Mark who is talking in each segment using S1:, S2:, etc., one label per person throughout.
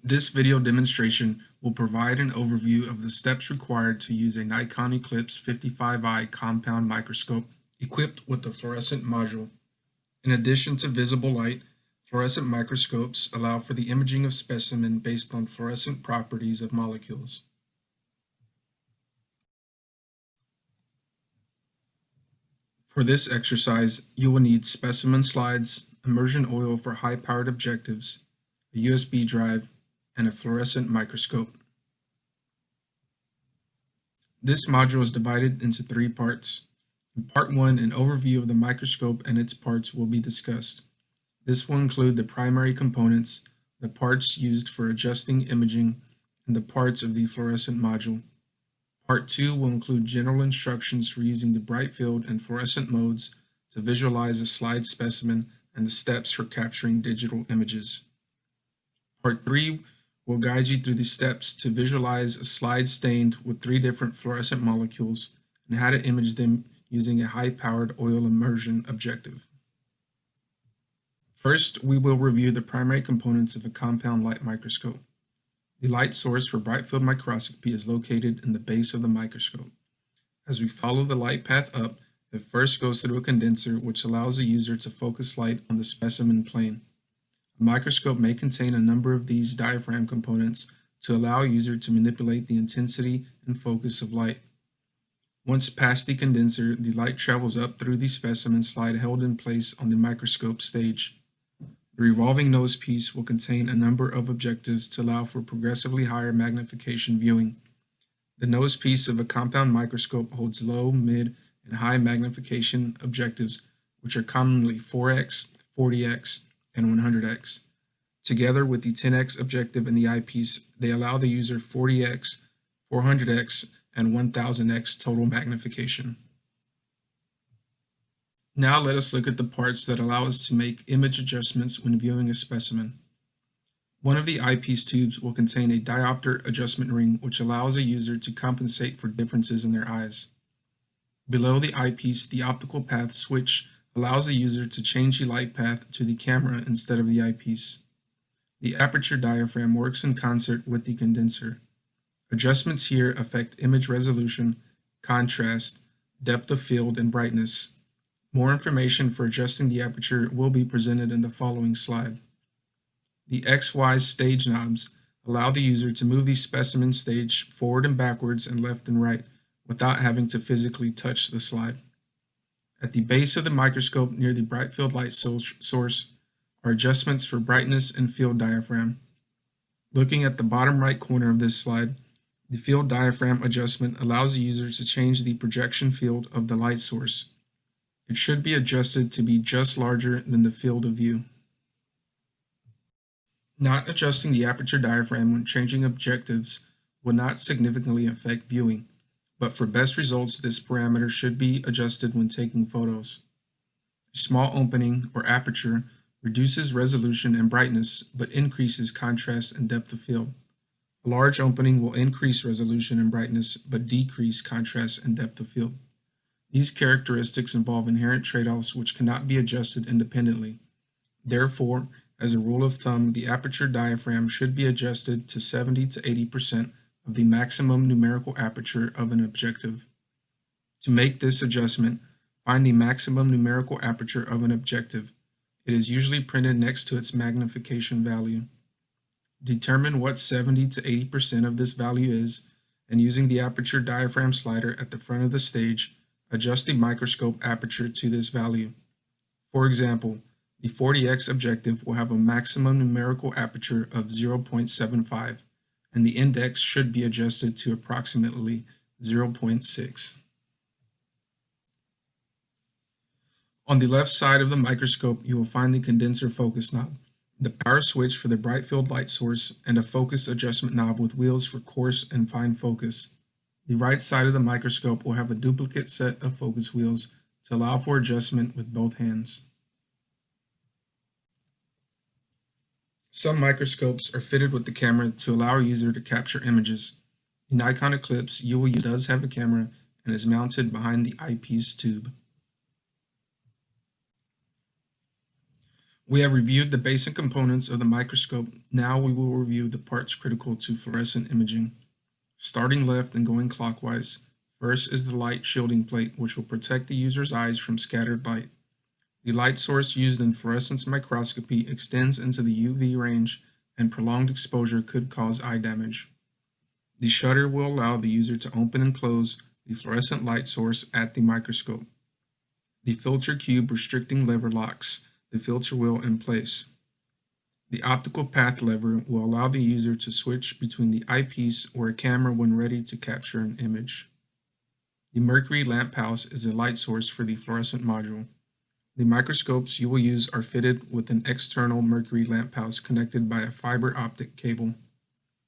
S1: This video demonstration will provide an overview of the steps required to use a Nikon Eclipse 55i compound microscope equipped with the fluorescent module. In addition to visible light, fluorescent microscopes allow for the imaging of specimen based on fluorescent properties of molecules. For this exercise, you will need specimen slides, immersion oil for high-powered objectives, a USB drive, and a fluorescent microscope. This module is divided into 3 parts. In Part 1, an overview of the microscope and its parts will be discussed. This will include the primary components, the parts used for adjusting imaging, and the parts of the fluorescent module. Part 2 will include general instructions for using the Brightfield and fluorescent modes to visualize a slide specimen and the steps for capturing digital images. Part 3 will guide you through the steps to visualize a slide stained with 3 different fluorescent molecules and how to image them using a high-powered oil immersion objective. First, we will review the primary components of a compound light microscope. The light source for Brightfield microscopy is located in the base of the microscope. As we follow the light path up, it first goes through a condenser which allows the user to focus light on the specimen plane. A microscope may contain a number of these diaphragm components to allow a user to manipulate the intensity and focus of light. Once past the condenser, the light travels up through the specimen slide held in place on the microscope stage. The revolving nose piece will contain a number of objectives to allow for progressively higher magnification viewing. The nose piece of a compound microscope holds low, mid, and high magnification objectives, which are commonly 4x, 40x, and 100x. Together with the 10x objective and the eyepiece, they allow the user 40x, 400x, and 1000x total magnification. Now let us look at the parts that allow us to make image adjustments when viewing a specimen. One of the eyepiece tubes will contain a diopter adjustment ring which allows a user to compensate for differences in their eyes. Below the eyepiece, the optical path switch allows the user to change the light path to the camera instead of the eyepiece. The aperture diaphragm works in concert with the condenser. Adjustments here affect image resolution, contrast, depth of field, and brightness. More information for adjusting the aperture will be presented in the following slide. The XY stage knobs allow the user to move the specimen stage forward and backwards and left and right without having to physically touch the slide. At the base of the microscope near the Brightfield light source are adjustments for brightness and field diaphragm. Looking at the bottom right corner of this slide, the field diaphragm adjustment allows the user to change the projection field of the light source. It should be adjusted to be just larger than the field of view. Not adjusting the aperture diaphragm when changing objectives will not significantly affect viewing, but for best results, this parameter should be adjusted when taking photos. A small opening, or aperture, reduces resolution and brightness, but increases contrast and depth of field. A large opening will increase resolution and brightness, but decrease contrast and depth of field. These characteristics involve inherent trade-offs which cannot be adjusted independently. Therefore, as a rule of thumb, the aperture diaphragm should be adjusted to 70 to 80% of the maximum numerical aperture of an objective. To make this adjustment, find the maximum numerical aperture of an objective. It is usually printed next to its magnification value. Determine what 70 to 80% of this value is, and using the aperture diaphragm slider at the front of the stage, adjust the microscope aperture to this value. For example, the 40x objective will have a maximum numerical aperture of 0.75, and the index should be adjusted to approximately 0.6. On the left side of the microscope, you will find the condenser focus knob, the power switch for the Brightfield light source, and a focus adjustment knob with wheels for coarse and fine focus. The right side of the microscope will have a duplicate set of focus wheels to allow for adjustment with both hands. Some microscopes are fitted with the camera to allow a user to capture images. The Nikon Eclipse you will use does have a camera and is mounted behind the eyepiece tube. We have reviewed the basic components of the microscope. Now we will review the parts critical to fluorescent imaging. Starting left and going clockwise, first is the light shielding plate, which will protect the user's eyes from scattered light. The light source used in fluorescence microscopy extends into the UV range, and prolonged exposure could cause eye damage. The shutter will allow the user to open and close the fluorescent light source at the microscope. The filter cube restricting lever locks the filter wheel in place. The optical path lever will allow the user to switch between the eyepiece or a camera when ready to capture an image. The mercury lamp house is a light source for the fluorescent module. The microscopes you will use are fitted with an external mercury lamp house connected by a fiber optic cable.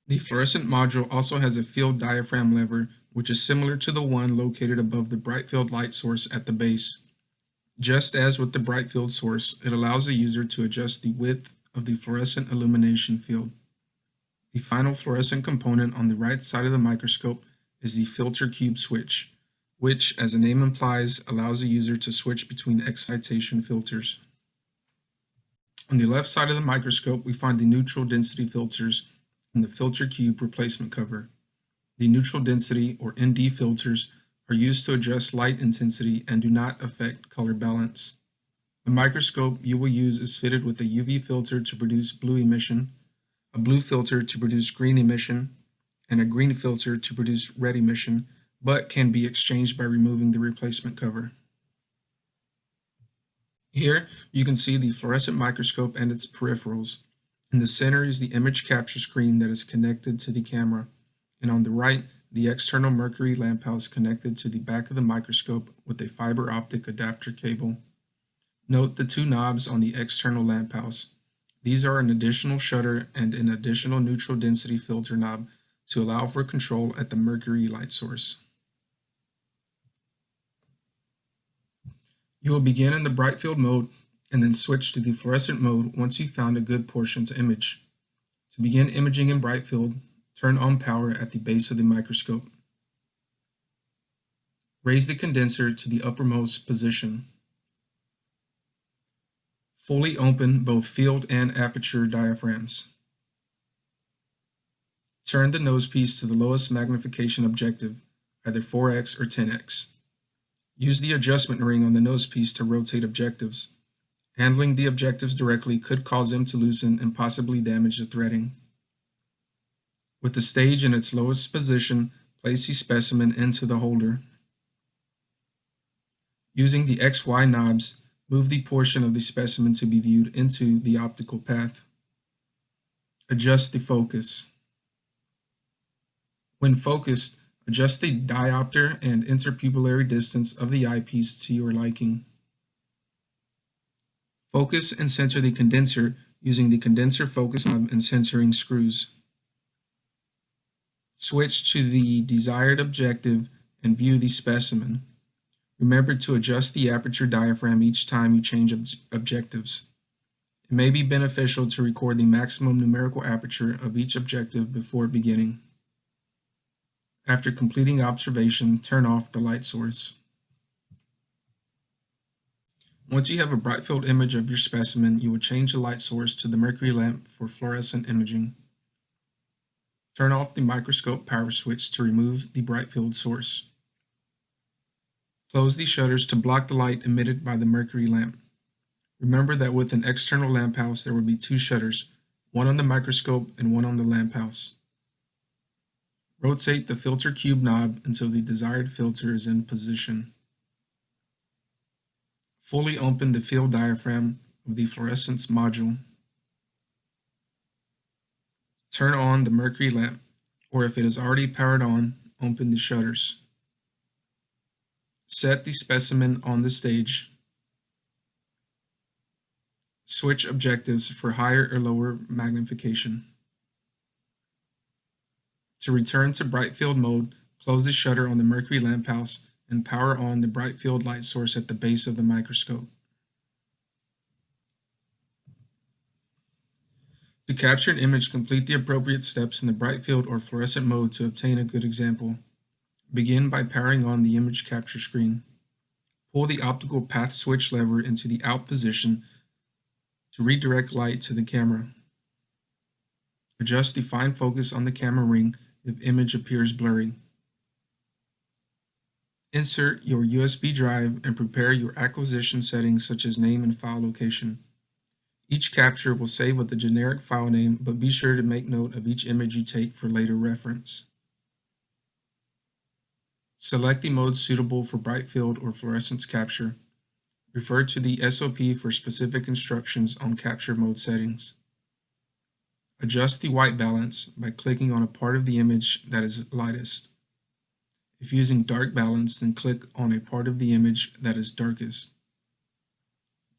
S1: The fluorescent module also has a field diaphragm lever, which is similar to the one located above the Brightfield light source at the base. Just as with the Brightfield source, it allows the user to adjust the width of the fluorescent illumination field. The final fluorescent component on the right side of the microscope is the filter cube switch, which, as the name implies, allows the user to switch between excitation filters. On the left side of the microscope, we find the neutral density filters and the filter cube replacement cover. The neutral density, or ND filters, are used to adjust light intensity and do not affect color balance. The microscope you will use is fitted with a UV filter to produce blue emission, a blue filter to produce green emission, and a green filter to produce red emission, but can be exchanged by removing the replacement cover. Here you can see the fluorescent microscope and its peripherals. In the center is the image capture screen that is connected to the camera, and on the right, the external mercury lamp house connected to the back of the microscope with a fiber optic adapter cable. Note the two knobs on the external lamp house. These are an additional shutter and an additional neutral density filter knob to allow for control at the mercury light source. You will begin in the Brightfield mode and then switch to the fluorescent mode once you've found a good portion to image. To begin imaging in Brightfield, turn on power at the base of the microscope. Raise the condenser to the uppermost position. Fully open both field and aperture diaphragms. Turn the nosepiece to the lowest magnification objective, either 4x or 10x. Use the adjustment ring on the nosepiece to rotate objectives. Handling the objectives directly could cause them to loosen and possibly damage the threading. With the stage in its lowest position, place the specimen into the holder. Using the XY knobs, move the portion of the specimen to be viewed into the optical path. Adjust the focus. When focused, adjust the diopter and interpupillary distance of the eyepiece to your liking. Focus and center the condenser using the condenser focus knob and centering screws. Switch to the desired objective and view the specimen. Remember to adjust the aperture diaphragm each time you change objectives. It may be beneficial to record the maximum numerical aperture of each objective before beginning. After completing observation, turn off the light source. Once you have a Brightfield image of your specimen, you will change the light source to the mercury lamp for fluorescent imaging. Turn off the microscope power switch to remove the Brightfield source. Close the shutters to block the light emitted by the mercury lamp. Remember that with an external lamp house there will be two shutters, one on the microscope and one on the lamp house. Rotate the filter cube knob until the desired filter is in position. Fully open the field diaphragm of the fluorescence module. Turn on the mercury lamp, or if it is already powered on, open the shutters. Set the specimen on the stage. Switch objectives for higher or lower magnification. To return to Brightfield mode, close the shutter on the mercury lamp house and power on the Brightfield light source at the base of the microscope. To capture an image, complete the appropriate steps in the Brightfield or fluorescent mode to obtain a good example. Begin by powering on the image capture screen. Pull the optical path switch lever into the out position to redirect light to the camera. Adjust the fine focus on the camera ring if image appears blurry. Insert your USB drive and prepare your acquisition settings such as name and file location. Each capture will save with the generic file name, but be sure to make note of each image you take for later reference. Select the mode suitable for Brightfield or Fluorescence capture. Refer to the SOP for specific instructions on capture mode settings. Adjust the white balance by clicking on a part of the image that is lightest. If using dark balance, then click on a part of the image that is darkest.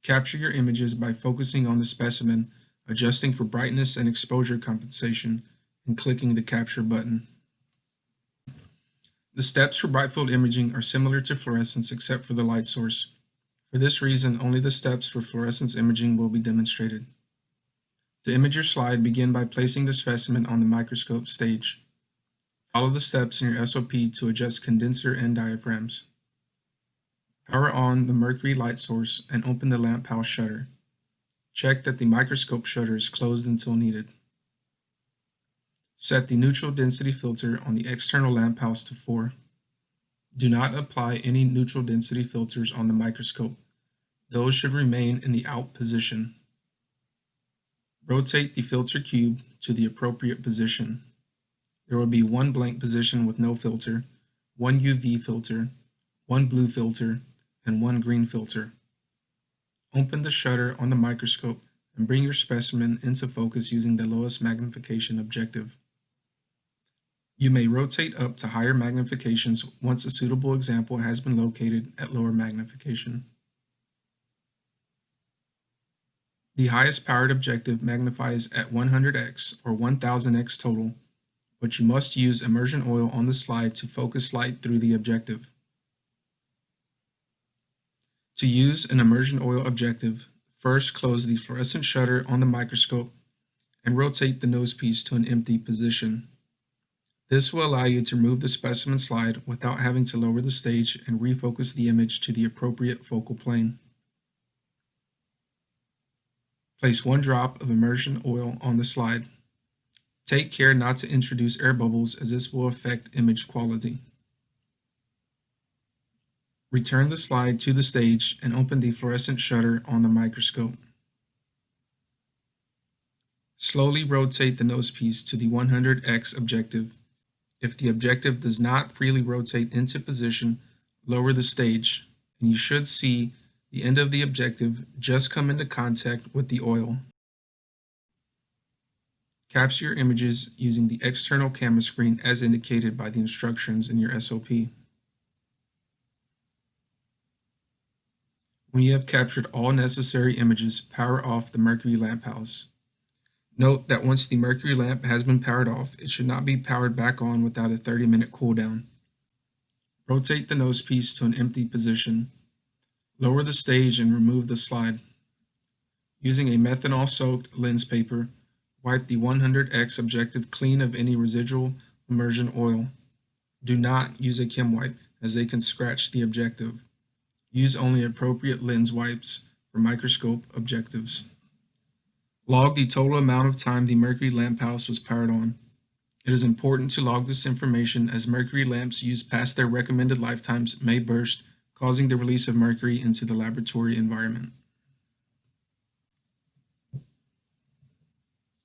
S1: Capture your images by focusing on the specimen, adjusting for brightness and exposure compensation, and clicking the capture button. The steps for Brightfield imaging are similar to fluorescence except for the light source. For this reason, only the steps for fluorescence imaging will be demonstrated. To image your slide, begin by placing the specimen on the microscope stage. Follow the steps in your SOP to adjust condenser and diaphragms. Power on the mercury light source and open the lamp house shutter. Check that the microscope shutter is closed until needed. Set the neutral density filter on the external lamp house to 4. Do not apply any neutral density filters on the microscope. Those should remain in the out position. Rotate the filter cube to the appropriate position. There will be one blank position with no filter, one UV filter, one blue filter, and one green filter. Open the shutter on the microscope and bring your specimen into focus using the lowest magnification objective. You may rotate up to higher magnifications once a suitable example has been located at lower magnification. The highest powered objective magnifies at 100x or 1000x total, but you must use immersion oil on the slide to focus light through the objective. To use an immersion oil objective, first close the fluorescent shutter on the microscope and rotate the nosepiece to an empty position. This will allow you to remove the specimen slide without having to lower the stage and refocus the image to the appropriate focal plane. Place one drop of immersion oil on the slide. Take care not to introduce air bubbles as this will affect image quality. Return the slide to the stage and open the fluorescent shutter on the microscope. Slowly rotate the nosepiece to the 100x objective. If the objective does not freely rotate into position, lower the stage, and you should see the end of the objective just come into contact with the oil. Capture your images using the external camera screen as indicated by the instructions in your SOP. When you have captured all necessary images, power off the mercury lamp house. Note that once the mercury lamp has been powered off, it should not be powered back on without a 30-minute cooldown. Rotate the nosepiece to an empty position. Lower the stage and remove the slide. Using a methanol-soaked lens paper, wipe the 100x objective clean of any residual immersion oil. Do not use a chem wipe as they can scratch the objective. Use only appropriate lens wipes for microscope objectives. Log the total amount of time the mercury lamp house was powered on. It is important to log this information as mercury lamps used past their recommended lifetimes may burst, causing the release of mercury into the laboratory environment.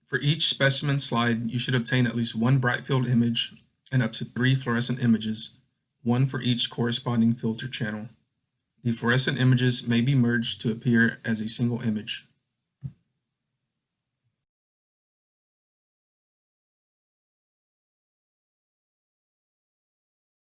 S1: For each specimen slide, you should obtain at least one Brightfield image and up to 3 fluorescent images, one for each corresponding filter channel. The fluorescent images may be merged to appear as a single image.